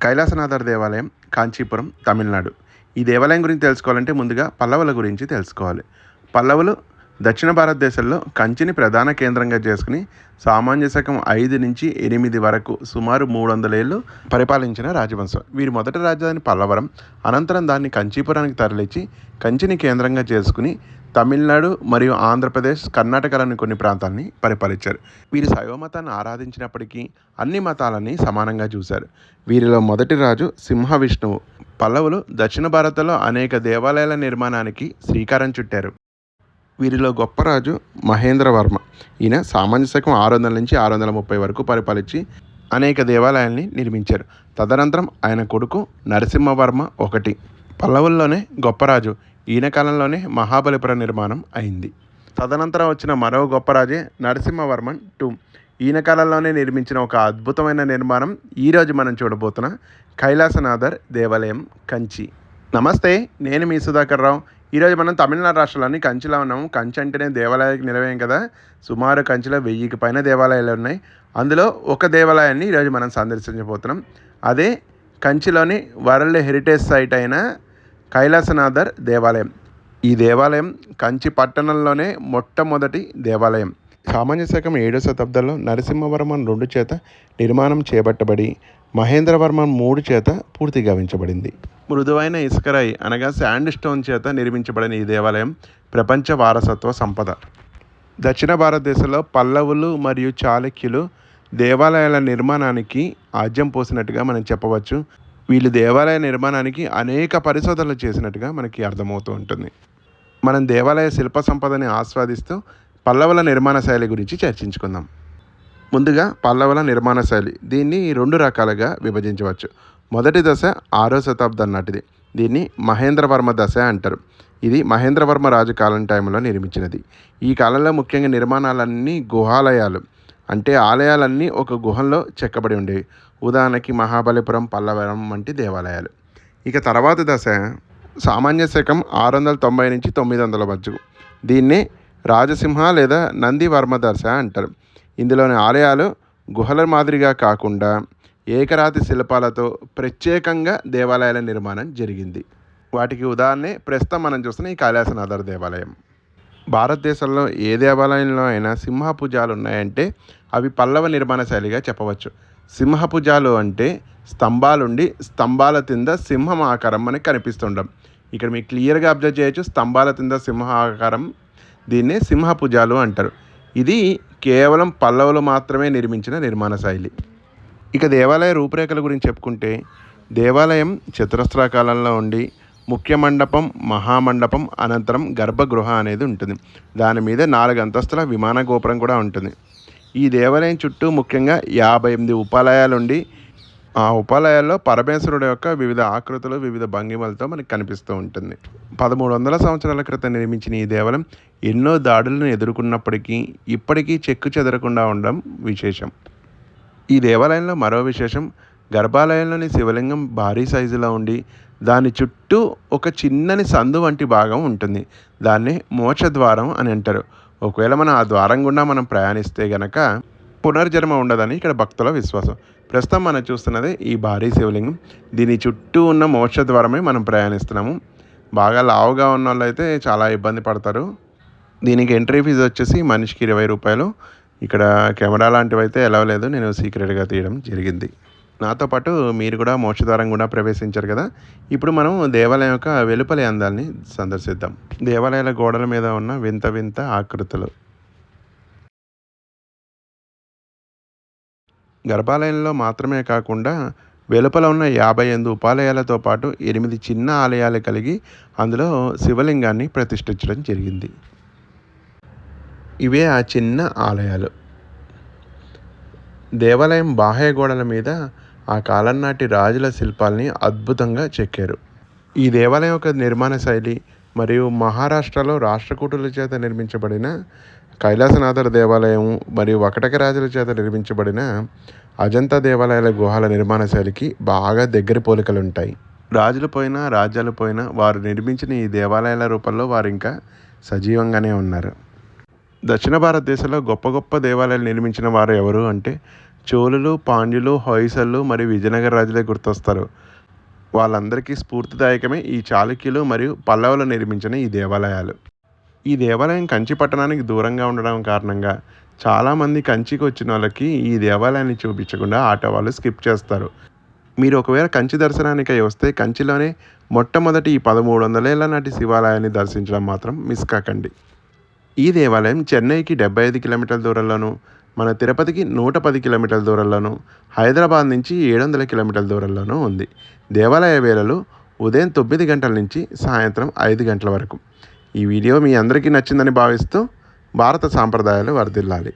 కైలాసనాథర్ దేవాలయం, కాంచీపురం, తమిళనాడు. ఈ దేవాలయం గురించి తెలుసుకోవాలంటే ముందుగా పల్లవుల గురించి తెలుసుకోవాలి. పల్లవులు దక్షిణ భారతదేశంలో కంచిని ప్రధాన కేంద్రంగా చేసుకుని సామాన్య శకం 5 నుంచి 8 వరకు సుమారు 300 ఏళ్ళు పరిపాలించిన రాజవంశం. వీరి మొదటి రాజధాని పల్లవరం, అనంతరం దాన్ని కంచీపురానికి తరలించి కంచిని కేంద్రంగా చేసుకుని తమిళనాడు మరియు ఆంధ్రప్రదేశ్, కర్ణాటకలోని కొన్ని ప్రాంతాలని పరిపాలించారు. వీరు శైవ మతాన్ని ఆరాధించినప్పటికీ అన్ని మతాలని సమానంగా చూశారు. వీరిలో మొదటి రాజు సింహ విష్ణువు. పల్లవులు దక్షిణ భారత్లో అనేక దేవాలయాల నిర్మాణానికి శ్రీకారం చుట్టారు. వీరిలో గొప్ప రాజు మహేంద్రవర్మ. ఈయన సామాన్య శకం 600 నుంచి 630 వరకు పరిపాలించి అనేక దేవాలయాల్ని నిర్మించారు. తదనంతరం ఆయన కొడుకు నరసింహవర్మ ఒకటి. పల్లవుల్లోనే గొప్ప రాజు. ఈయన కాలంలోనే మహాబలిపురం నిర్మాణం అయింది. తదనంతరం వచ్చిన మరో గొప్ప రాజే నరసింహవర్మన్ 2. ఈయన కాలంలోనే నిర్మించిన ఒక అద్భుతమైన నిర్మాణం ఈరోజు మనం చూడబోతున్న కైలాసనాథర్ దేవాలయం, కంచి. నమస్తే, నేను మీ సుధాకర్ రావు. ఈరోజు మనం తమిళనాడు రాష్ట్రంలోని కంచిలో ఉన్నాము. కంచి అంటేనే దేవాలయానికి నిలవేయం కదా. సుమారు కంచిలో 1000కి పైన దేవాలయాలు ఉన్నాయి. అందులో ఒక దేవాలయాన్ని ఈరోజు మనం సందర్శించబోతున్నాం. అదే కంచిలోని వరల్డ్ హెరిటేజ్ సైట్ అయిన కైలాసనాథర్ దేవాలయం. ఈ దేవాలయం కంచి పట్టణంలోనే మొట్టమొదటి దేవాలయం. సామాన్య శకం 7వ శతాబ్దంలో నరసింహవర్మన్ 2 చేత నిర్మాణం చేపట్టబడి మహేంద్రవర్మన్ 3 చేత పూర్తి గావించబడింది. మృదువైన ఇసుకరాయి అనగా శాండ్ స్టోన్ చేత నిర్మించబడిన ఈ దేవాలయం ప్రపంచ వారసత్వ సంపద. దక్షిణ భారతదేశంలో పల్లవులు మరియు చాళుక్యులు దేవాలయాల నిర్మాణానికి ఆజ్యం పోసినట్టుగా మనం చెప్పవచ్చు. వీళ్ళు దేవాలయ నిర్మాణానికి అనేక పరిశోధనలు చేసినట్టుగా మనకి అర్థమవుతూ ఉంటుంది. మనం దేవాలయ శిల్ప సంపదని ఆస్వాదిస్తూ పల్లవుల నిర్మాణ శైలి గురించి చర్చించుకుందాం. ముందుగా పల్లవుల నిర్మాణ శైలి. దీన్ని 2 రకాలుగా విభజించవచ్చు. మొదటి దశ 6వ శతాబ్దం నాటిది. దీన్ని మహేంద్రవర్మ దశ అంటారు. ఇది మహేంద్రవర్మ రాజు కాలం టైంలో నిర్మించినది. ఈ కాలంలో ముఖ్యంగా నిర్మాణాలన్నీ గుహాలయాలు, అంటే ఆలయాలన్నీ ఒక గుహంలో చెక్కబడి ఉండేవి. ఉదాహరణకి మహాబలిపురం, పల్లవరం వంటి దేవాలయాలు. ఇక తర్వాత దశ సామాన్య శకం 690 నుంచి 900 మధ్యకు. దీన్నే రాజసింహ లేదా నందివర్మ దశ అంటారు. ఇందులోని ఆలయాలు గుహల మాదిరిగా కాకుండా ఏకరాతి శిల్పాలతో ప్రత్యేకంగా దేవాలయాల నిర్మాణం జరిగింది. వాటికి ఉదాహరణే ప్రస్తుతం మనం చూస్తున్న ఈ కైలాసనాథర్ దేవాలయం. భారతదేశంలో ఏ దేవాలయంలో అయినా సింహభుజాలు ఉన్నాయంటే అవి పల్లవ నిర్మాణ శైలిగా చెప్పవచ్చు. సింహభుజాలు అంటే స్తంభాలుండి స్తంభాల కింద సింహం ఆకారం మనకి కనిపిస్తుండం. ఇక్కడ మీకు క్లియర్గా అబ్జర్వ్ చేయొచ్చు. స్తంభాల కింద సింహ ఆకారం, దీన్నే సింహభుజాలు అంటారు. ఇది కేవలం పల్లవులు మాత్రమే నిర్మించిన నిర్మాణ శైలి. ఇక దేవాలయ రూపురేఖల గురించి చెప్పుకుంటే దేవాలయం చతురస్రాకారంలో ఉండి ముఖ్య మండపం, మహామండపం, అనంతరం గర్భగృహ అనేది ఉంటుంది. దాని మీద 4 అంతస్తుల విమాన గోపురం కూడా ఉంటుంది. ఈ దేవాలయం చుట్టూ ముఖ్యంగా 58 ఉపాలయాలు ఉండి ఆ ఉపాలయాల్లో పరమేశ్వరుడు యొక్క వివిధ ఆకృతులు, వివిధ భంగిమలతో మనకు కనిపిస్తూ ఉంటుంది. 1300 సంవత్సరాల క్రితం నిర్మించిన ఈ దేవాలయం ఎన్నో దాడులను ఎదుర్కొన్నప్పటికీ ఇప్పటికీ చెక్కు చెదరకుండా ఉండడం విశేషం. ఈ దేవాలయంలో మరో విశేషం, గర్భాలయంలోని శివలింగం భారీ సైజులో ఉండి దాని చుట్టూ ఒక చిన్నని సందు వంటి భాగం ఉంటుంది. దాన్ని మోక్షద్వారం అని అంటారు. ఒకవేళ మనం ఆ ద్వారం గుండా మనం ప్రయాణిస్తే గనక పునర్జన్మ ఉండదని ఇక్కడ భక్తుల విశ్వాసం. ప్రస్తుతం మనం చూస్తున్నది ఈ భారీ శివలింగం. దీని చుట్టూ ఉన్న మోక్షద్వారమే మనం ప్రయాణిస్తున్నాము. బాగా లావుగా ఉన్న వాళ్ళు అయితే చాలా ఇబ్బంది పడతారు. దీనికి ఎంట్రీ ఫీజు వచ్చేసి మనిషికి 20 రూపాయలు. ఇక్కడ కెమెరా లాంటివి అయితే ఎలా లేదు, నేను సీక్రెట్గా తీయడం జరిగింది. నాతో పాటు మీరు కూడా మోక్షద్వారం కూడా ప్రవేశించారు కదా. ఇప్పుడు మనం దేవాలయం యొక్క వెలుపలి అందాల్ని సందర్శిద్దాం. దేవాలయాల గోడల మీద ఉన్న వింత వింత ఆకృతులు. గర్భాలయంలో మాత్రమే కాకుండా వెలుపల ఉన్న 58 ఉపాలయాలతో పాటు 8 చిన్న ఆలయాలు కలిగి అందులో శివలింగాన్ని ప్రతిష్ఠించడం జరిగింది. ఇవే ఆ చిన్న ఆలయాలు. దేవాలయం బాహ్య గోడల మీద ఆ కాలం నాటి రాజుల శిల్పాల్ని అద్భుతంగా చెక్కారు. ఈ దేవాలయం యొక్క నిర్మాణ శైలి మరియు మహారాష్ట్రలో రాష్ట్రకూటుల చేత నిర్మించబడిన కైలాసనాథర్ దేవాలయం మరియు వకటక రాజుల చేత నిర్మించబడిన అజంతా దేవాలయాల గుహల నిర్మాణ శైలికి బాగా దగ్గర పోలికలు ఉంటాయి. రాజులు పోయినా రాజ్యాలు పోయినా వారు నిర్మించిన ఈ దేవాలయాల రూపంలో వారు ఇంకా సజీవంగానే ఉన్నారు. దక్షిణ భారతదేశంలో గొప్ప గొప్ప దేవాలయాలు నిర్మించిన వారు ఎవరు అంటే చోళులు, పాండ్యులు, హొయసళ్ళు మరియు విజయనగర రాజులే గుర్తొస్తారు. వాళ్ళందరికీ స్ఫూర్తిదాయకమే ఈ చాళుక్యులు మరియు పల్లవులు నిర్మించిన ఈ దేవాలయాలు. ఈ దేవాలయం కంచి పట్టణానికి దూరంగా ఉండడం కారణంగా చాలామంది కంచికి వచ్చిన వాళ్ళకి ఈ దేవాలయాన్ని చూపించకుండా ఆటో వాళ్ళు స్కిప్ చేస్తారు. మీరు ఒకవేళ కంచి దర్శనానికి వస్తే కంచిలోనే మొట్టమొదటి ఈ 1300 ఏళ్ల నాటి శివాలయాన్ని దర్శించడం మాత్రం మిస్ కాకండి. ఈ దేవాలయం చెన్నైకి 75 కిలోమీటర్ల దూరంలోను, మన తిరుపతికి 110 కిలోమీటర్ల దూరంలోను, హైదరాబాద్ నుంచి 700 కిలోమీటర్ల దూరంలోనూ ఉంది. దేవాలయ వేళలు ఉదయం 9 గంటల నుంచి సాయంత్రం 5 గంటల వరకు. ఈ వీడియో మీ అందరికీ నచ్చిందని భావిస్తూ భారత సాంప్రదాయాలు వర్ధిల్లాలి.